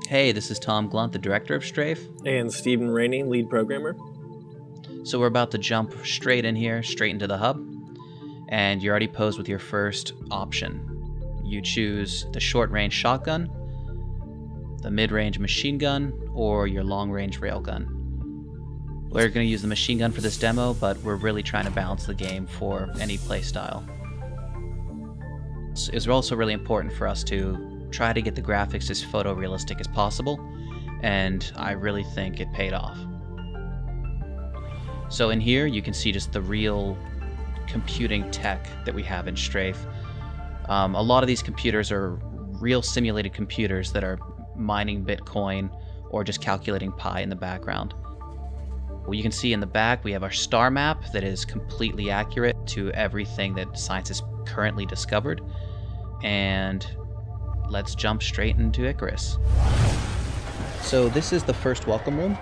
Hey, this is Tom Glunt, the director of Strafe. And Stephen Rainey, lead programmer. So we're about to jump straight in here, straight into the hub. And you're already posed with your first option. You choose the short-range shotgun, the mid-range machine gun, or your long-range railgun. We're going to use the machine gun for this demo, but we're really trying to balance the game for any playstyle. It's also really important for us to try to get the graphics as photorealistic as possible, and I really think it paid off. So in here you can see just the real computing tech that we have in Strafe. A lot of these computers are real simulated computers that are mining Bitcoin or just calculating pi in the background. Well, you can see in the back we have our star map that is completely accurate to everything that science has currently discovered. And let's jump straight into Icarus. So this is the first welcome room.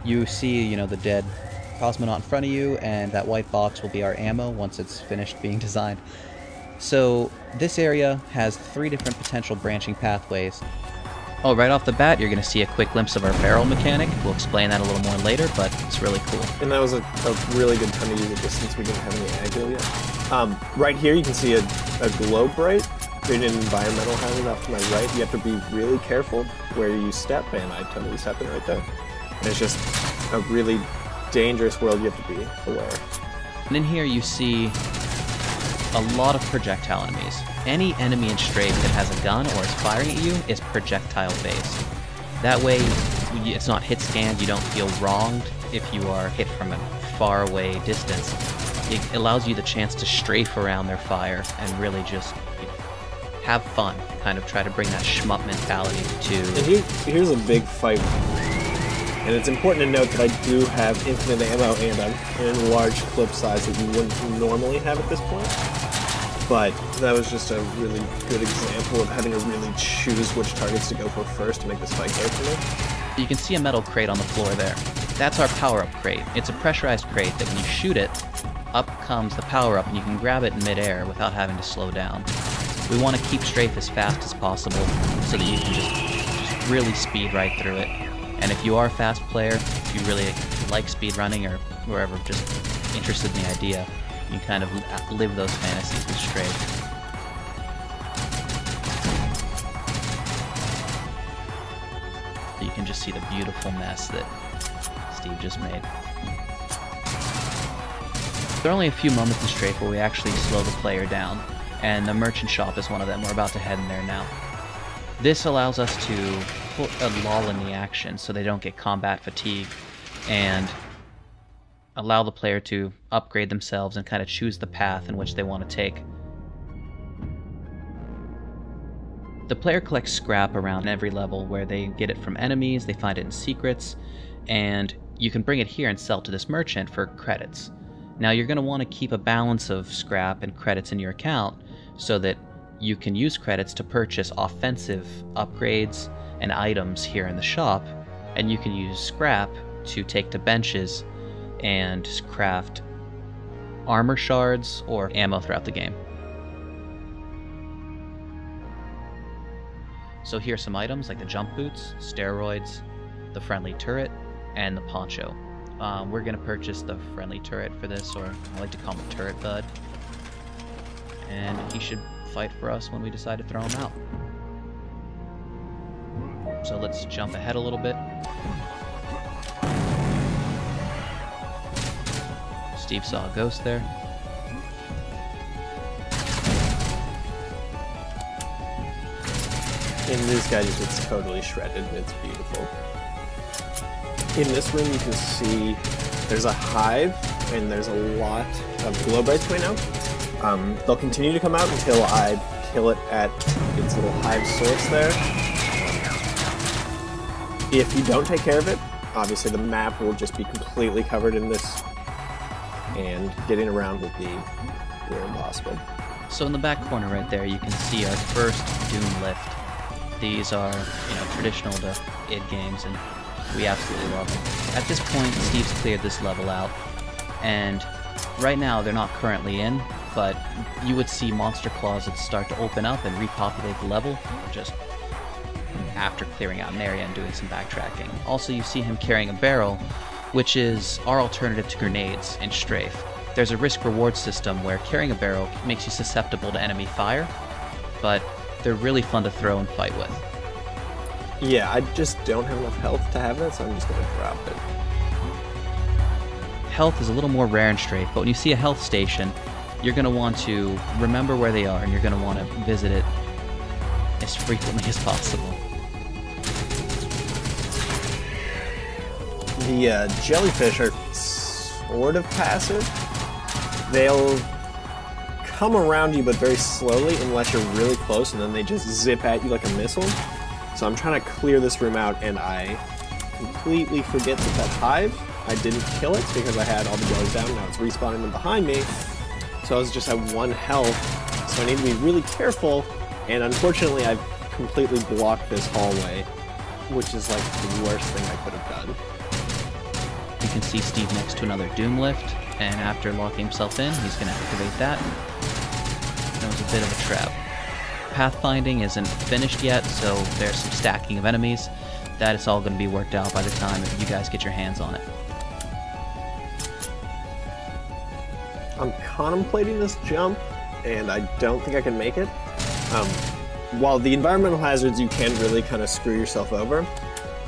You see, the dead cosmonaut in front of you, and that white box will be our ammo once it's finished being designed. So this area has 3 different potential branching pathways. Oh, right off the bat, you're going to see a quick glimpse of our barrel mechanic. We'll explain that a little more later, but it's really cool. And that was a really good time to use it just since we didn't have any aggro yet. Right here you can see a glow bright, creating an environmental hazard off to my right. You have to be really careful where you step, and I totally stepped in right there. And it's just a really dangerous world you have to be aware. And in here you see a lot of projectile enemies. Any enemy in Strafe that has a gun or is firing at you is projectile based. That way it's not hit scanned, you don't feel wronged if you are hit from a far away distance. It allows you the chance to strafe around their fire and really just have fun, kind of try to bring that shmup mentality to... And here's a big fight. And it's important to note that I do have infinite ammo and I'm in a large clip size that you wouldn't normally have at this point. But that was just a really good example of having to really choose which targets to go for first to make this fight go for me. You can see a metal crate on the floor there. That's our power-up crate. It's a pressurized crate that when you shoot it, up comes the power-up and you can grab it in midair without having to slow down. We want to keep Strafe as fast as possible so that you can just really speed right through it. And if you are a fast player, if you really like speedrunning or whoever just interested in the idea, you kind of live those fantasies with Strafe. You can just see the beautiful mess that Steve just made. There are only a few moments in Strafe where we actually slow the player down, and the merchant shop is one of them. We're about to head in there now. This allows us to put a lull in the action so they don't get combat fatigue, and allow the player to upgrade themselves and kind of choose the path in which they want to take. The player collects scrap around every level where they get it from enemies, they find it in secrets, and you can bring it here and sell to this merchant for credits. Now you're going to want to keep a balance of scrap and credits in your account so that you can use credits to purchase offensive upgrades and items here in the shop, and you can use scrap to take to benches and craft armor shards or ammo throughout the game. So here's some items like the jump boots, steroids, the friendly turret, and the poncho. We're going to purchase the friendly turret for this, or I like to call him a turret bud. And he should fight for us when we decide to throw him out. So let's jump ahead a little bit. Steve saw a ghost there. And this guy just gets totally shredded. It's beautiful. In this room you can see there's a hive and there's a lot of glow brights coming out. They'll continue to come out until I kill it at its little hive source there. If you don't take care of it, obviously the map will just be completely covered in this, and getting around will be near impossible. So in the back corner right there, you can see our first Doom lift. These are, traditional to id games, and we absolutely love them. At this point, Steve's cleared this level out, and right now they're not currently in, but you would see monster closets start to open up and repopulate the level. Just after clearing out an area and doing some backtracking. Also, you see him carrying a barrel, which is our alternative to grenades in Strafe. There's a risk-reward system where carrying a barrel makes you susceptible to enemy fire, but they're really fun to throw and fight with. Yeah, I just don't have enough health to have that, so I'm just going to drop it. Health is a little more rare in Strafe, but when you see a health station, you're going to want to remember where they are, and you're going to want to visit it as frequently as possible. The jellyfish are sort of passive. They'll come around you, but very slowly unless you're really close, and then they just zip at you like a missile. So I'm trying to clear this room out, and I completely forget that hive, I didn't kill it because I had all the jellies down. Now it's respawning them behind me. So I was just at 1 health. So I need to be really careful, and unfortunately I've completely blocked this hallway, which is like the worst thing I could have done. You can see Steve next to another Doom Lift, and after locking himself in, he's going to activate that. That was a bit of a trap. Pathfinding isn't finished yet, so there's some stacking of enemies. That is all going to be worked out by the time you guys get your hands on it. I'm contemplating this jump, and I don't think I can make it. While the environmental hazards, you can really kind of screw yourself over,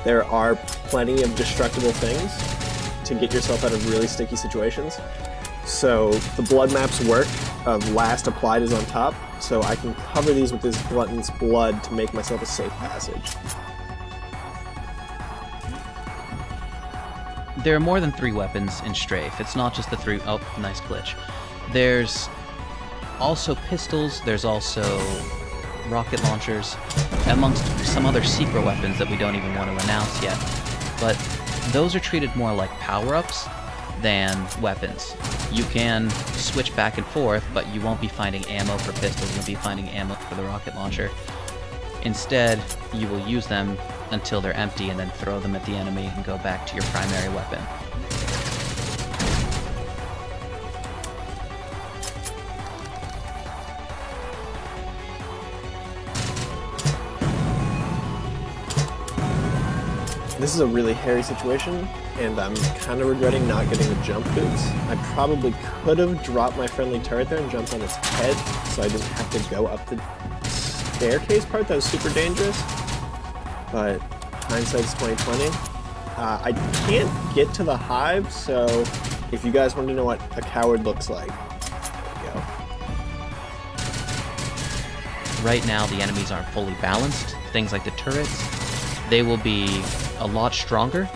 there are plenty of destructible things to get yourself out of really sticky situations. So the blood maps work of last applied is on top, so I can cover these with this glutton's blood to make myself a safe passage. There are more than 3 weapons in Strafe. It's not just the 3... Oh, nice glitch. There's also pistols, there's also rocket launchers, amongst some other secret weapons that we don't even want to announce yet. But those are treated more like power-ups than weapons. You can switch back and forth, but you won't be finding ammo for pistols, you'll be finding ammo for the rocket launcher. Instead, you will use them until they're empty and then throw them at the enemy and go back to your primary weapon. This is a really hairy situation, and I'm kind of regretting not getting the jump boots. I probably could have dropped my friendly turret there and jumped on its head, so I didn't have to go up the staircase part. That was super dangerous, but hindsight's 2020. I can't get to the hive, so if you guys want to know what a coward looks like, there you go. Right now, the enemies aren't fully balanced. Things like the turrets, they will be a lot stronger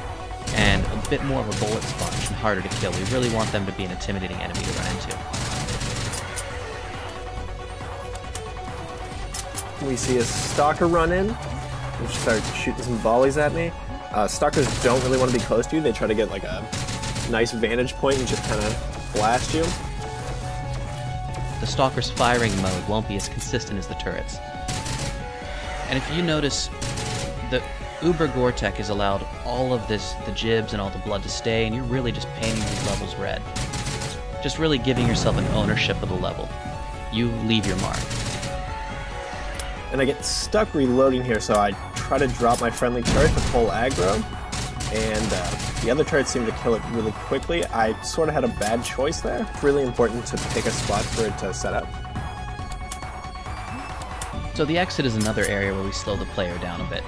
and a bit more of a bullet sponge and harder to kill. We really want them to be an intimidating enemy to run into. We see a stalker run in, which starts shooting some volleys at me. Stalkers don't really want to be close to you. They try to get like a nice vantage point and just kind of blast you. The stalker's firing mode won't be as consistent as the turrets. And if you notice, the Uber Gore-Tech has allowed all of this, the jibs and all the blood to stay, and you're really just painting these levels red. Just really giving yourself an ownership of the level. You leave your mark. And I get stuck reloading here, so I try to drop my friendly turret to pull aggro, and the other turrets seem to kill it really quickly. I sort of had a bad choice there. It's really important to pick a spot for it to set up. So the exit is another area where we slow the player down a bit.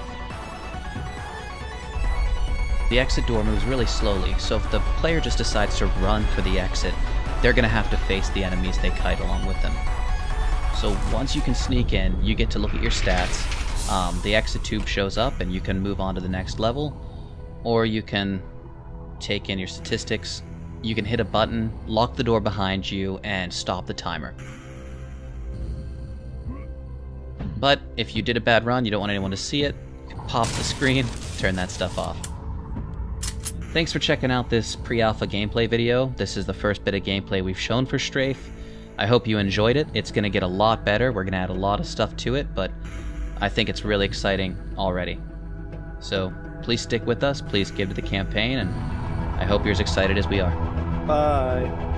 The exit door moves really slowly, so if the player just decides to run for the exit, they're going to have to face the enemies they kite along with them. So once you can sneak in, you get to look at your stats. The exit tube shows up and you can move on to the next level, or you can take in your statistics, you can hit a button, lock the door behind you, and stop the timer. But if you did a bad run, you don't want anyone to see it, you can pop the screen, turn that stuff off. Thanks for checking out this pre-alpha gameplay video. This is the first bit of gameplay we've shown for Strafe. I hope you enjoyed it. It's going to get a lot better. We're going to add a lot of stuff to it, but I think it's really exciting already. So please stick with us, please give to the campaign, and I hope you're as excited as we are. Bye.